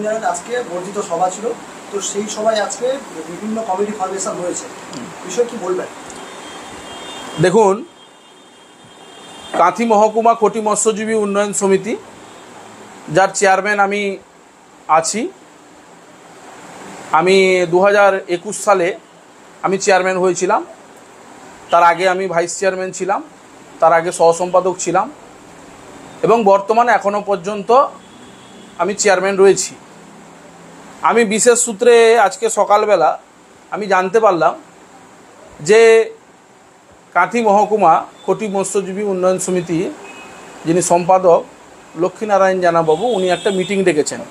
জানেন আজকে বর্ধিত সভা ছিল, তো সেই সভায় আজকে বিভিন্ন কমিটি ফরমেশন হয়েছে, বিষয় কি বলবেন? দেখুন, কাঁথি মহকুমা কোটি মৎস্যজীবী উন্নয়ন সমিতি, যার চেয়ারম্যান আমি আছি। আমি 2021 সালে আমি চেয়ারম্যান হয়েছিলাম। তার আগে আমি ভাইস চেয়ারম্যান ছিলাম, তার আগে সহসম্পাদক ছিলাম, এবং বর্তমানে এখনও পর্যন্ত আমি চেয়ারম্যান রয়েছি। আমি বিশেষ সূত্রে আজকে সকালবেলা আমি জানতে পারলাম যে কাঁথি মহকুমা কোটি মৎস্যজীবী উন্নয়ন সমিতি যিনি সম্পাদক লক্ষ্মীনারায়ণ জানাবাবু, উনি একটা মিটিং ডেকেছেন,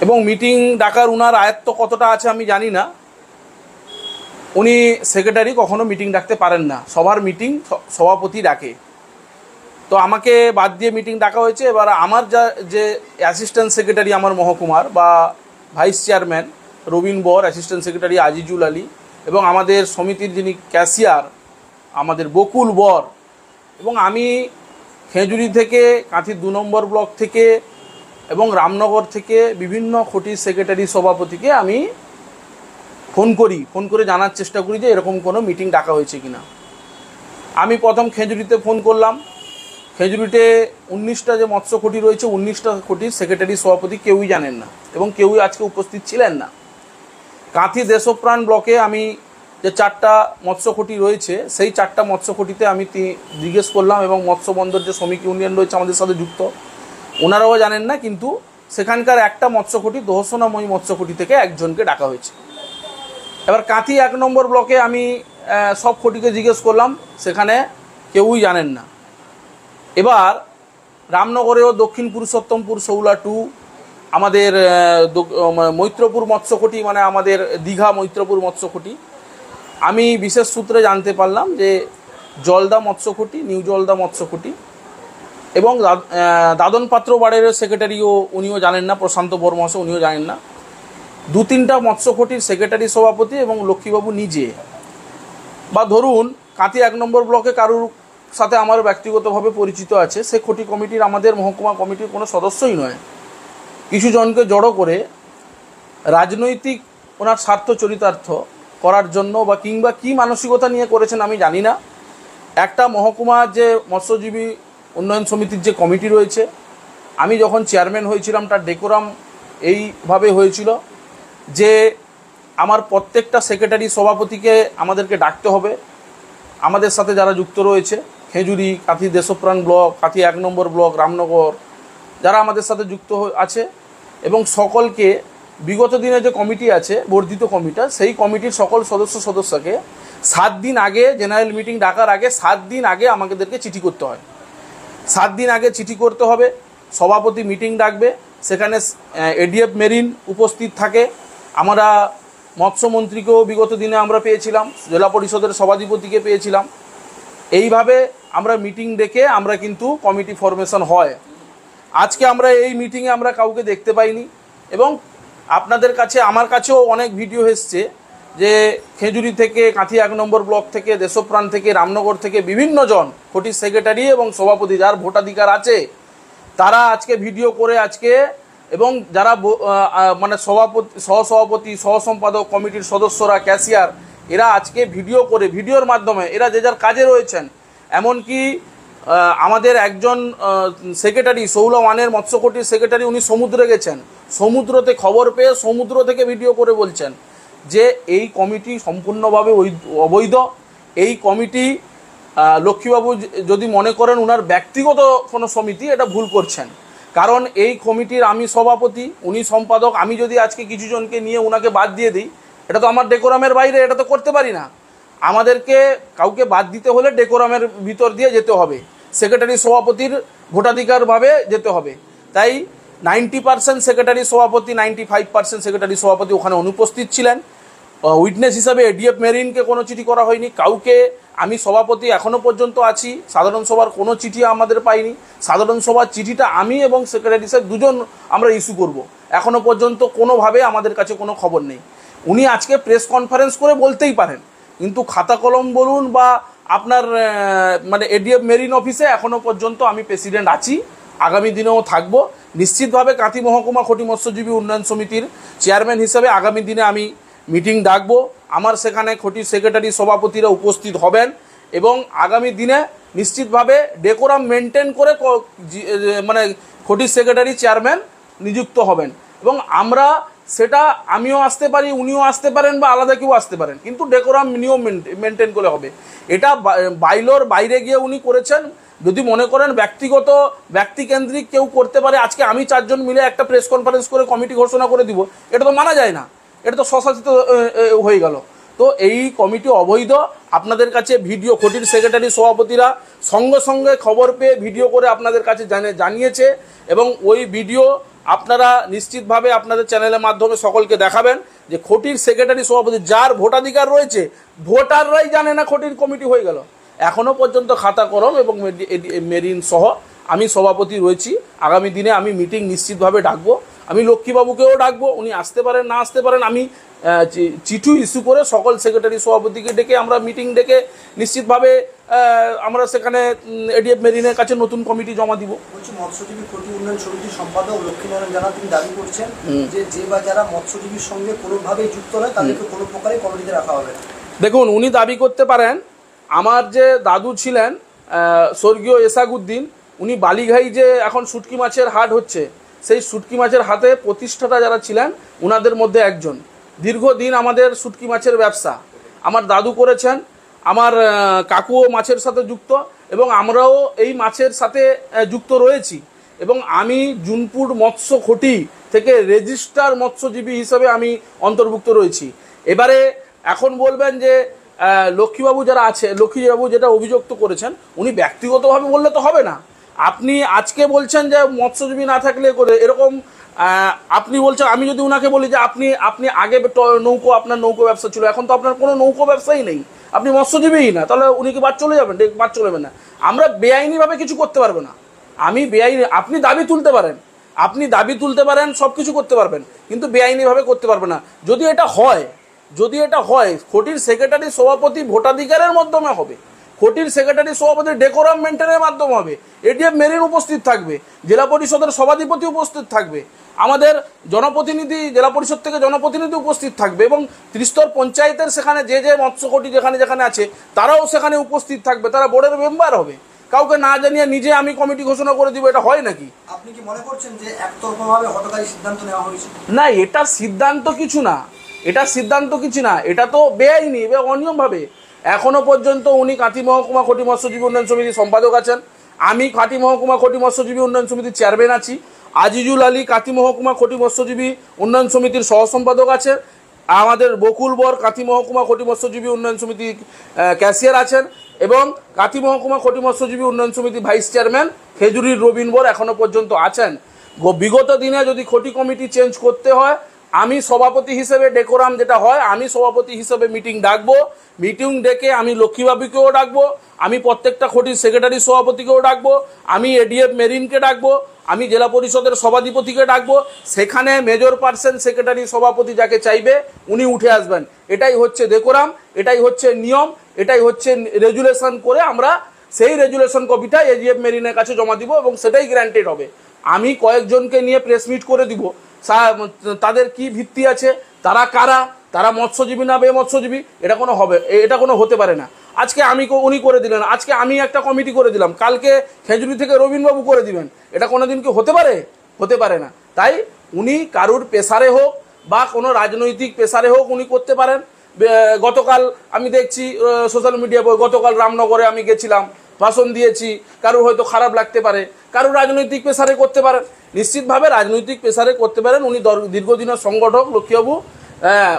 এবং মিটিং ডাকার উনার আয়ত্ত কতটা আছে আমি জানি না। উনি সেক্রেটারি কখনো মিটিং ডাকতে পারেন না, সবার মিটিং সভাপতি ডাকে। তো আমাকে বাদ দিয়ে মিটিং ডাকা হয়েছে। এবার আমার যে অ্যাসিস্ট্যান্ট সেক্রেটারি আমার মহকুমার বা ভাইস চেয়ারম্যান রবিন বর, অ্যাসিস্ট্যান্ট সেক্রেটারি আজিজুল আলী, এবং আমাদের সমিতির যিনি ক্যাশিয়ার আমাদের বকুল বর, এবং আমি খেজুরি থেকে, কাঁথি 2 নম্বর ব্লক থেকে এবং রামনগর থেকে বিভিন্ন খুঁটির সেক্রেটারি সভাপতিকে আমি ফোন করে জানার চেষ্টা করি যে এরকম কোনো মিটিং ডাকা হয়েছে কিনা। আমি প্রথম খেজুরিতে ফোন করলাম। খেজুরিতে 19টা যে মৎস্য খুঁটি রয়েছে, 19টা খুঁটির সেক্রেটারি সভাপতি কেউই জানেন না, এবং কেউই আজকে উপস্থিত ছিলেন না। কাঁথি দেশপ্রাণ ব্লকে আমি যে 4টা মৎস্য খুঁটি রয়েছে, সেই 4টা মৎস্য খুঁটিতে আমি জিজ্ঞেস করলাম, এবং মৎস্য বন্দর যে শ্রমিক ইউনিয়ন রয়েছে আমাদের সাথে যুক্ত, ওনারাও জানেন না। কিন্তু সেখানকার একটা মৎস্য খুঁটি দোহসনাময়ী মৎস্য খুঁটি থেকে একজনকে ডাকা হয়েছে। এবার কাঁথি 1 নম্বর ব্লকে আমি সব খুঁটিকে জিজ্ঞেস করলাম, সেখানে কেউই জানেন না। এবার রামনগরেও দক্ষিণ পুরুষোত্তমপুর শৌলা 2, আমাদের মৈত্রপুর মৎস্যকুটি, মানে আমাদের দীঘা মৈত্রপুর মৎস্যকুটি, আমি বিশেষ সূত্রে জানতে পারলাম যে জলদা মৎস্যকুটি, নিউ জলদা মৎস্যকুটি, এবং দাদন পাত্র বাড়ির সেক্রেটারিও উনিও জানেন না, প্রশান্ত বর্মা, উনিও জানেন না। 2-3টা মৎস্যকুটির সেক্রেটারি সভাপতি এবং লক্ষ্মীবাবু নিজে, বা ধরুন কাঁথি 1 নম্বর ব্লকে কারুর সাথে আমার ব্যক্তিগতভাবে পরিচিত আছে, সে খুঁটি কমিটির, আমাদের মহকুমা কমিটির কোনো সদস্যই নয়। কিছু জনকে জড়ো করে রাজনৈতিক ওনার স্বার্থ চরিতার্থ করার জন্য, বা কিংবা কী মানসিকতা নিয়ে করেছেন আমি জানি না। একটা মহকুমার যে মৎস্যজীবী উন্নয়ন সমিতির যে কমিটি রয়েছে, আমি যখন চেয়ারম্যান হয়েছিলাম, তার ডেকোরাম এইভাবে হয়েছিল যে আমার প্রত্যেকটা সেক্রেটারি সভাপতিকে আমাদেরকে ডাকতে হবে, আমাদের সাথে যারা যুক্ত রয়েছে, খেজুরি, কাঁথি দেশপ্রাণ ব্লক, কাঁথি 1 নম্বর ব্লক, রামনগর, যারা আমাদের সাথে যুক্ত আছে, এবং সকলকে বিগত দিনে যে কমিটি আছে বর্ধিত কমিটি, সেই কমিটির সকল সদস্যকে 7 দিন আগে, জেনারেল মিটিং ডাকার আগে 7 দিন আগে আমাদেরকে চিঠি করতে হয়। 7 দিন আগে চিঠি করতে হবে, সভাপতি মিটিং ডাকবে, সেখানে এডিএফ মেরিন উপস্থিত থাকে। আমরা মৎস্যমন্ত্রীকেও বিগত দিনে আমরা পেয়েছিলাম, জেলা পরিষদের সভাধিপতিকে পেয়েছিলাম। এইভাবে আমরা মিটিং ডেকে আমরা কিন্তু কমিটি ফরমেশন হয়। আজকে আমরা এই মিটিংয়ে আমরা কাউকে দেখতে পাইনি, এবং আপনাদের কাছে, আমার কাছেও অনেক ভিডিও এসছে যে খেজুরি থেকে, কাঁথি 1 নম্বর ব্লক থেকে, দেশপ্রাণ থেকে, রামনগর থেকে বিভিন্ন জন খুঁটির সেক্রেটারি এবং সভাপতি যার ভোটাধিকার আছে, তারা আজকে ভিডিও করে আজকে, এবং যারা মানে সভাপতি, সহসভাপতি, সহসম্পাদক, কমিটির সদস্যরা, ক্যাশিয়ার, এরা আজকে ভিডিও করে, ভিডিওর মাধ্যমে এরা যে যার কাজে রয়েছেন। এমনকি আমাদের একজন সেক্রেটারি, শৌলা 1-এর মৎস্যকুটির সেক্রেটারি, উনি সমুদ্রে গেছেন, সমুদ্রতে খবর পেয়ে সমুদ্র থেকে ভিডিও করে বলছেন যে এই কমিটি সম্পূর্ণভাবে অবৈধ। এই কমিটি লক্ষ্মীবাবু যদি মনে করেন ওনার ব্যক্তিগত কোনো সমিতি, এটা ভুল করছেন। কারণ এই কমিটির আমি সভাপতি, উনি সম্পাদক। আমি যদি আজকে কিছু জনকে নিয়ে ওনাকে বাদ দিয়ে দিই, এটা তো আমার ডেকোরামের বাইরে, এটা তো করতে পারি না। আমাদেরকে কাউকে বাদ দিতে হলে ডেকোরামের ভিতর দিয়ে যেতে হবে, সেক্রেটারি সভাপতির ভোটাধিকারভাবে যেতে হবে। তাই 90% সেক্রেটারি সভাপতি, 95% সেক্রেটারি সভাপতি ওখানে অনুপস্থিত ছিলেন। উইটনেস হিসাবে এডিএফ মেরিনকে কোনো চিঠি করা হয়নি কাউকে। আমি সভাপতি এখনও পর্যন্ত আছি, সাধারণ সভার কোনো চিঠি আমাদের পাইনি। সাধারণ সভার চিঠিটা আমি এবং সেক্রেটারি সাহেব দুজন আমরা ইস্যু করব, এখনও পর্যন্ত কোনোভাবে আমাদের কাছে কোনো খবর নেই। উনি আজকে প্রেস কনফারেন্স করে বলতেই পারেন, কিন্তু খাতা কলম বলুন বা আপনার মানে এডিএফ মেরিন অফিসে এখনও পর্যন্ত আমি প্রেসিডেন্ট আছি, আগামী দিনেও থাকবো। নিশ্চিতভাবে কাঁথি মহকুমা খটি মৎস্যজীবী উন্নয়ন সমিতির চেয়ারম্যান হিসেবে আগামী দিনে আমি মিটিং ডাকবো। আমার সেখানে খটির সেক্রেটারি সভাপতিরা উপস্থিত হবেন এবং আগামী দিনে নিশ্চিতভাবে ডেকোরাম মেনটেন করে মানে খটির সেক্রেটারি চেয়ারম্যান নিযুক্ত হবেন এবং আমরা সেটা আমিও আসতে পারি, উনিও আসতে পারেন বা আলাদা কেউ আসতে পারেন, কিন্তু ডেকোরাম নিয়ম মেনটেন করে হবে। এটা বাইলোর বাইরে গিয়ে উনি করেছেন। যদি মনে করেন ব্যক্তিকেন্দ্রিক কেউ করতে পারে, আজকে আমি 4 জন মিলে একটা প্রেস কনফারেন্স করে কমিটি ঘোষণা করে দিব, এটা তো মানা যায় না, এটা তো স্বশাসিত হয়ে গেল। তো এই কমিটি অবৈধ। আপনাদের কাছে ভিডিও খটির সেক্রেটারি সভাপতিরা সঙ্গে সঙ্গে খবর পেয়ে ভিডিও করে আপনাদের কাছে জানিয়েছে এবং ওই ভিডিও আপনারা নিশ্চিতভাবে আপনাদের চ্যানেলের মাধ্যমে সকলকে দেখাবেন যে খটির সেক্রেটারি সভাপতি যার ভোটাধিকার রয়েছে, ভোটাররাই জানে না খটির কমিটি হয়ে গেল। এখনও পর্যন্ত খাতা কলম এবং মেরিন সহ আমি সভাপতি রয়েছি। আগামী দিনে আমি মিটিং নিশ্চিতভাবে ডাকবো। আমি লক্ষ্মীবাবুকেও ডাকবো, উনি আসতে পারেন না আসতে পারেন। আমি চিঠি ইস্যু করে সকল সেক্রেটারি সভাপতিকে ডেকে আমরা মিটিং ডেকে নিশ্চিতভাবে আমরা সেখানে এডিএফ মেরিনের কাছে নতুন কমিটি জমা দিব। বলছি, মৎস্যজীবী খটি উন্নয়ন সমিতির সম্পাদক লক্ষ্মীনারায়ণ জানা তিনি দাবি করছেন যে বা যারা মৎস্যজীবীর সঙ্গে কোনোভাবেই যুক্ত নয় তাদেরকে কোনো প্রকারে কমিটিতে রাখা হবে না। দেখুন, উনি দাবি করতে পারেন। আমার যে দাদু ছিলেন স্বর্গীয় এসাগুদ্দিন, উনি বালিঘাই যে এখন শুটকি মাছের হাট হচ্ছে, সেই শুটকি মাছের হাতে প্রতিষ্ঠাতা যারা ছিলেন ওনাদের মধ্যে একজন। দীর্ঘদিন আমাদের শুটকি মাছের ব্যবসা আমার দাদু করেছেন, আমার কাকুও মাছের সাথে যুক্ত এবং আমরাও এই মাছের সাথে যুক্ত রয়েছি এবং আমি জুনপুর মৎস্য খটি থেকে রেজিস্টার মৎস্যজীবী হিসেবে আমি অন্তর্ভুক্ত রয়েছি। এবারে এখন বলবেন যে লক্ষ্মীবাবু যারা আছে, লক্ষ্মীবাবু যেটা অভিযুক্ত করেছেন উনি ব্যক্তিগতভাবে বললে তো হবে না। আপনি আজকে বলছেন যে মৎস্যজীবী না থাকলে করে এরকম আপনি বলছেন, আমি যদি ওনাকে বলি যে আপনি আগে আপনার নৌকো ব্যবসা ছিল, এখন তো আপনার কোনো নৌকো ব্যবসাই নেই, আপনি মৎস্যজীবীই না, তাহলে উনি কি বাদ চলে যাবেন? বাদ চলে যাবেন না। আমরা বেআইনিভাবে কিছু করতে পারবো না। আমি বেআইনি, আপনি দাবি তুলতে পারেন, সব কিছু করতে পারবেন, কিন্তু বেআইনিভাবে করতে পারবে না। যদি এটা হয় খটির সেক্রেটারি সভাপতি ভোটাধিকারের মাধ্যমে হবে, খটির সেক্রেটারি সভাপতি ডেকোরাম মেনটেনের মাধ্যমে হবে, এডিএফ মেরিন উপস্থিত থাকবে, জেলা পরিষদের সভাধিপতি উপস্থিত থাকবে, আমাদের জনপ্রতিনিধি জেলা পরিষদ থেকে জনপ্রতিনিধি উপস্থিত থাকবে এবং ত্রিস্তর পঞ্চায়েতের সেখানে যে মৎস্য খটি যেখানে আছে তারাও সেখানে উপস্থিত থাকবে, তারা বোর্ডের মেম্বার হবে। কাউকে না জানিয়ে নিজে আমি কমিটি ঘোষণা করে দিব, এটা হয় নাকি? আপনি কি মনে করছেন যে একতরফাভাবে হঠকারী সিদ্ধান্ত নেওয়া হয়েছে? না, এটা সিদ্ধান্ত কিছু না, এটা তো বেআইনি এবং অনিয়মভাবে। এখনো পর্যন্ত উনি কাঁথি মহকুমা খটি মৎস্যজীবী উন্নয়ন সমিতির সম্পাদক আছেন, আমি কাঁথি মহকুমা খটি মৎস্যজীবী উন্নয়ন সমিতির চেয়ারম্যান আছি, আজিজুল আলী কাঁথি মহকুমা খটি মৎস্যজীবী উন্নয়ন সমিতির সহ সম্পাদক আছে, আমাদের বকুল বর কাঁথি মহকুমা খটি মৎস্যজীবী উন্নয়ন সমিতির ক্যাশিয়ার আছেন এবং কাঁথি মহকুমা খটি মৎস্যজীবী উন্নয়ন সমিতির ভাইস চেয়ারম্যান খেজুরির রবিন বর এখনো পর্যন্ত আছেন। বিগত দিনে যদি খটি কমিটি চেঞ্জ করতে হয়, আমি সভাপতি হিসেবে ডেকোরাম যেটা হয়, আমি সভাপতি হিসেবে মিটিং ডাকবো। মিটিং ডেকে আমি লক্ষ্মীবাবুকেও ডাকবো, আমি প্রত্যেকটা খটির সেক্রেটারি সভাপতিকেও ডাকবো, আমি এডিএফ মেরিনকে ডাকবো, আমি জেলা পরিষদের সভাধিপতিকে ডাকবো। সেখানে মেজর পার্সন সেক্রেটারি সভাপতি যাকে চাইবে উনি উঠে আসবেন। এটাই হচ্ছে ডেকোরাম, এটাই হচ্ছে নিয়ম, এটাই হচ্ছে রেজুলেশন করে আমরা সেই রেজুলেশন কপিটা এডিএফ মেরিনের কাছে জমা দিব এবং সেটাই গ্যারান্টেড হবে। আমি কয়েকজনকে নিয়ে প্রেস মিট করে দিব, তাদের কি ভিত্তি আছে, তারা কারা, তারা মৎস্যজীবী না বেমৎস্যজীবী, এটা কোনো হতে পারে না। আজকে উনি করে দিলেন, আজকে আমি একটা কমিটি করে দিলাম, কালকে খেজুরি থেকে রবীন্দ্রবাবু করে দিবেন, এটা কোনোদিন কি হতে পারে না। তাই উনি কারুর পেশারে হোক বা কোনো রাজনৈতিক পেশারে হোক উনি করতে পারেন। গতকাল আমি দেখছি সোশ্যাল মিডিয়ায়, গতকাল রামনগরে আমি গেছিলাম, ভাষণ দিয়েছি, কারুর হয়তো খারাপ লাগতে পারে, কারুর রাজনৈতিক পেশারে করতে পারেন, নিশ্চিতভাবে রাজনৈতিক পেশারে করতে পারেন। উনি দীর্ঘদিনের সংগঠক লক্ষ্মীবাবু,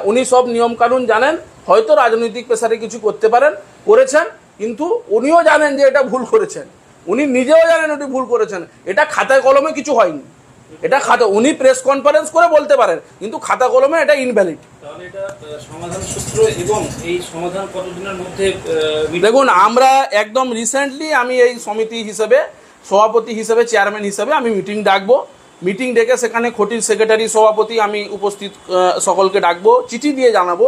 উনি সব নিয়মকানুন জানেন, হয়তো রাজনৈতিক পেশারে কিছু করতে পারেন, করেছেন, কিন্তু উনিও জানেন যে এটা ভুল করেছেন, উনি নিজেও জানেন ওটি ভুল করেছেন। এটা খাতায় কলমে কিছু হয়নি, এটা উনি প্রেস কনফারেন্স করে বলতে পারেন, কিন্তু খাতা কলমে এটা ইনভ্যালিড। দেখুন, আমরা একদম রিসেন্টলি আমি এই সমিতি হিসেবে সভাপতি হিসেবে চেয়ারম্যান হিসেবে আমি মিটিং ডাকবো। মিটিং ডেকে সেখানে খটির সেক্রেটারি সভাপতি আমি উপস্থিত সকলকে ডাকবো, চিঠি দিয়ে জানাবো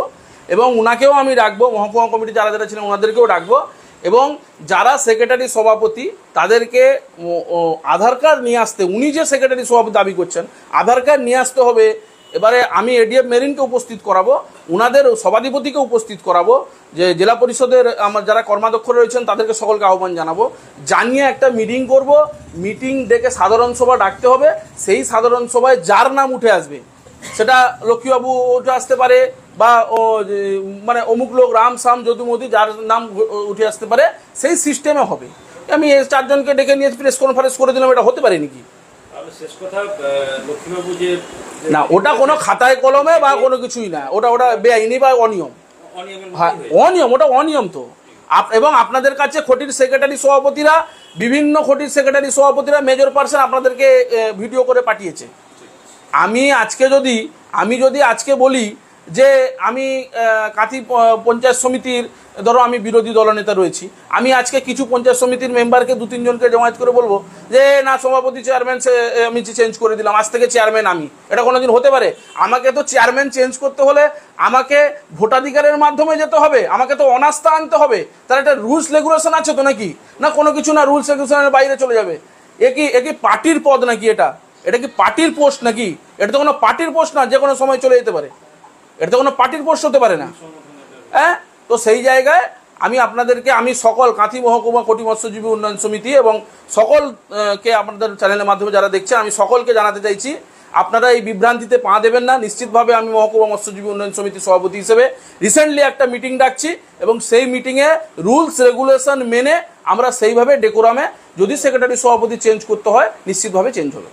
এবং ওনাকেও আমি ডাকবো, মহকুমা কমিটি যারা ছিলেন ওনাদেরকেও ডাকবো এবং যারা সেক্রেটারি সভাপতি তাদেরকে আধার কার্ড নিয়ে আসতে, উনি যে সেক্রেটারি সভাপতি দাবি করছেন আধার কার্ড নিয়ে আসতে হবে। এবারে আমি এডিএফ মেরিনকে উপস্থিত করাবো, ওনাদের সভাধিপতিকে উপস্থিত করাবো, যে জেলা পরিষদের আমার যারা কর্মাধ্যক্ষ রয়েছেন তাদেরকে সকলকে আহ্বান জানাবো, জানিয়ে একটা মিটিং করব। মিটিং ডেকে সাধারণ সভা ডাকতে হবে। সেই সাধারণ সভায় যার নাম উঠে আসবে, সেটা লক্ষ্মীবাবু উঠে আসতে পারে বা মানে অমুক লোক রাম শাম যদু মোদি, যার নাম উঠে আসতে পারে, সেই সিস্টেমে হবে। আমি এই 4 জনকে ডেকে নিয়ে প্রেস কনফারেন্স করে দিলাম, এটা হতে পারে নাকি? শেষ কথা, লক্ষ্মীবাবু যে না, ওটা কোনো খাতায় কলমে বা কোনো কিছুই না, ওটা বেআইনি বা অনিয়ম। হ্যাঁ, অনিয়ম, ওটা অনিয়ম তো। এবং আপনাদের কাছে খটির সেক্রেটারি সভাপতিরা, বিভিন্ন খটির সেক্রেটারি সভাপতিরা মেজর পার্সন আপনাদেরকে ভিডিও করে পাঠিয়েছে। আমি যদি আজকে বলি যে আমি কাঁথি পঞ্চায়েত সমিতির, ধরো আমি বিরোধী দলনেতা রয়েছি, আমি আজকে কিছু পঞ্চায়েত সমিতির মেম্বারকে 2-3 জনকে জমায়েত করে বলবো যে না, সভাপতি চেয়ারম্যান আমি চেঞ্জ করে দিলাম, আজ থেকে চেয়ারম্যান আমি, এটা কোনোদিন হতে পারে? আমাকে তো চেয়ারম্যান চেঞ্জ করতে হলে আমাকে ভোটাধিকারের মাধ্যমে যেতে হবে, আমাকে তো অনাস্থা আনতে হবে। তার একটা রুলস রেগুলেশন আছে তো নাকি? না, কোনো কিছু না, রুলস রেগুলেশনের বাইরে চলে যাবে। এ কি পার্টির পদ নাকি? এটা কি পার্টির পোস্ট নাকি? এটা তো কোনো পার্টির পোস্ট না, যে কোনো সময় চলে যেতে পারে। এটা তো কোনো পার্টির পোস্ট হতে পারে না। হ্যাঁ, তো সেই জায়গায় আমি সকল কাঁথি মহকুমা কোটি মৎস্যজীবী উন্নয়ন সমিতি এবং সকলকে আপনাদের চ্যানেলের মাধ্যমে যারা দেখছেন, আমি সকলকে জানাতে চাইছি, আপনারা এই বিভ্রান্তিতে পা দেবেন না। নিশ্চিতভাবে আমি মহকুমা মৎস্যজীবী উন্নয়ন সমিতির সভাপতি হিসেবে রিসেন্টলি একটা মিটিং ডাকছি এবং সেই মিটিংয়ে রুলস রেগুলেশন মেনে আমরা সেইভাবে ডেকোরামে, যদি সেক্রেটারি সভাপতি চেঞ্জ করতে হয়, নিশ্চিতভাবে চেঞ্জ হবে।